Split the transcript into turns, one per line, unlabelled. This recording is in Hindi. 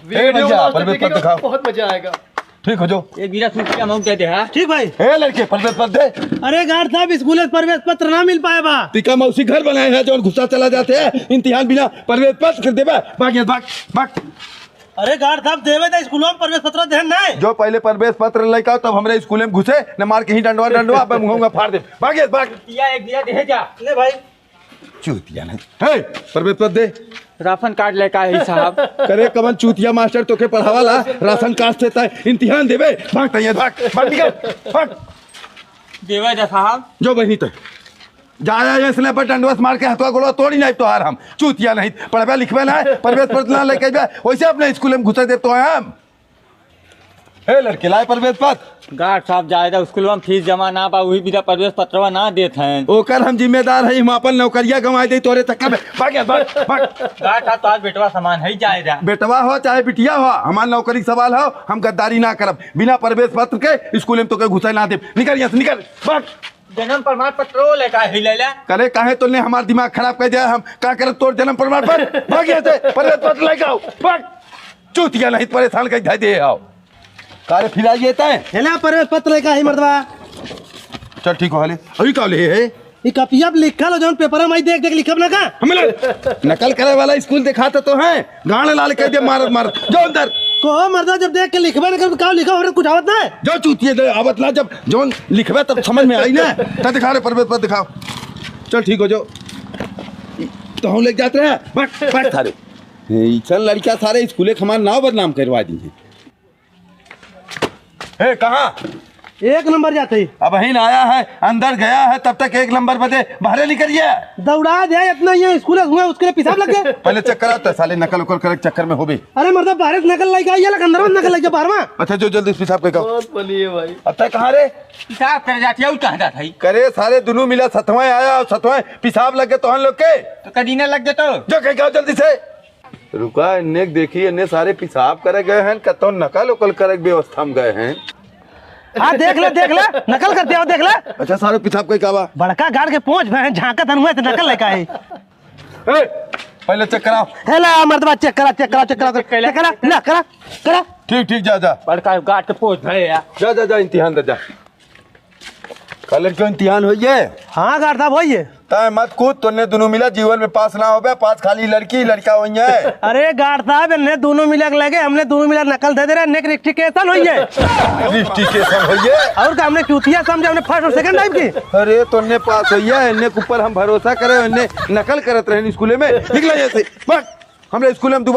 बहुत मजा आएगा।
ठीक हो जो
एक गिरा सूचिया अमाउंट दे दे। हाँ
ठीक भाई।
ए लड़के प्रवेश पत्र दे।
अरे गार्ड साहब स्कूल प्रवेश पत्र ना मिल पाए बा।
टिका मौसी घर बनाए हैं जो गुस्सा चला जाते हैं इम्तिहान बिना प्रवेश पत्र देवे भाग।
अरे गार्ड साहब देवे तो स्कूलों में प्रवेश पत्र देन नहीं।
जो पहले प्रवेश पत्र लेकर तब हमरे स्कूल में घुसे न मार के ही डंडवा पे मुंह फाड़ दे भाग।
एक दिया दे जा
ले भाई।
चूतिया नहीं है प्रवेश पत्र दे।
राशन कार्ड लेकर आई साहब।
करे कमन चूतिया मास्टर तोके पढ़ावाला राशन कार्ड से तय इम्तिहान देवे भाग निकल।
देवे जा साहब
जो बहनी तय जाया इसने पर डंडवस मार के हथवा गोड़ा तोड़ी नहीं तो हार हम चूतिया नहीं पढ़वे लिखवे ना प्रवेश पत्र ना लेके वैसे अपने स्कूल में घुसे दे तो हम हे लड़के लाए प्रवेश पत्र।
गार्ड साहब जायदा स्कूल में फीस जमा ना पा वही बिना प्रवेश पत्र ना देते हैं।
ओकर हम जिम्मेदार है हम अपन नौकरिया गंवाई दे तोरे चक्कर में भाग।
गार्ड साहब तो आज बेटवा सामान है जायदा
बेटवा हो चाहे बिटिया हो हमार नौकरी सवाल हो हम गद्दारी ना करब बिना प्रवेश पत्र के स्कूल में तो के घुसे ना दे निकल यहाँ से निकल भाग।
जन्म प्रमाण पत्र लेकर ही ले ले।
करे काहे तोने हमार दिमाग खराब कर दिया हम का करे तोर जन्म प्रमाण पत्र भाग यहाँ से प्रवेश पत्र लेके आओ भाग। चूतिया नहीं परेशान कर दे आओ कारे फिराइए तय
ना प्रवेश पत्र लेकर ही मर्दवा।
चल ठीक हो हाले अभी का ले है
ये कपिया पे लिखल हो जौन पेपर में देख देख लिखब ना का
हमला नकल करे वाला स्कूल दिखाते तो है गाड़ लाल कर दे मार जो अंदर
को मर्दा जब देख के लिखबे ना कर का लिखा हो कुछ आवत ना
जो चूतिए दे आवत ना जब जोन लिखबे तब समझ में आई ना तब दिखा रे प्रवेश पत्र दिखाओ। चल ठीक हो जो तो हम लेके जाते हैं बट सारे चल लड़कियां सारे स्कूले हमारा नाव बदनाम करवा दी है कहाँ
एक नंबर जाते ही
अब ही आया है अंदर गया है तब तक एक नंबर बदे बाहर निकलिए
दौड़ा दे इतना ये स्कूल हुआ उसके लिए पिसाब लग गए।
पहले चेक करा तो साले नकल उकल करे चक्कर में हो भी।
अरे मर्दा बाहर से नकल लेके आई है अंदर में नकल लेके बाहर में।
अच्छा जो जल्दी पिसाब के कहो
बहुत बनी है भाई।
अब तक कहाँ रे
पिसाब कर जाती है कहाँ जाता है
करे सारे दोनों मिला सतवें आया और सतवें पिसाब लग गए तो हम लोग के
तो कदीना लग गए तो
जो कहीं कहो जल्दी से रुका इन्ने देखी इन्ने सारे पिसाब करे गए हैं कतो नकल उकल करे व्यवस्था में गए हैं।
हाँ देख ले नकल करते हो देख ले।
अच्छा सारे पिसाब के काबा
बड़का गाड़ के पहुंच भैं झांकत हुए तो नकल लेके आई।
पहले चेक कराओ
हेला मर्दबा चेक करा
ठीक जा
बड़का गार्ड के पोस्ट भरे
जा इम्तिहान दे जा कल क्यों इम्तिहान हो ये।
हाँ गार्ड साहब होइए
तय मत कूद तोने दोनों मिला जीवन में पास ना हो गया पास खाली लड़का हो है।
अरे गार्ड साहब ने दोनों मिला लगे हमने दोनों मिला नकल दे दे रहे नेक रिक्टिकेशन होइए और का हमने चूतिया समझे हमने फर्स्ट और सेकंड टाइम की।
अरे तोने पास होइए इन्ने के ऊपर हम भरोसा करे इन्ने नकल करत रहे स्कूल में निकला जैसे बस हमरे स्कूल में दोबारा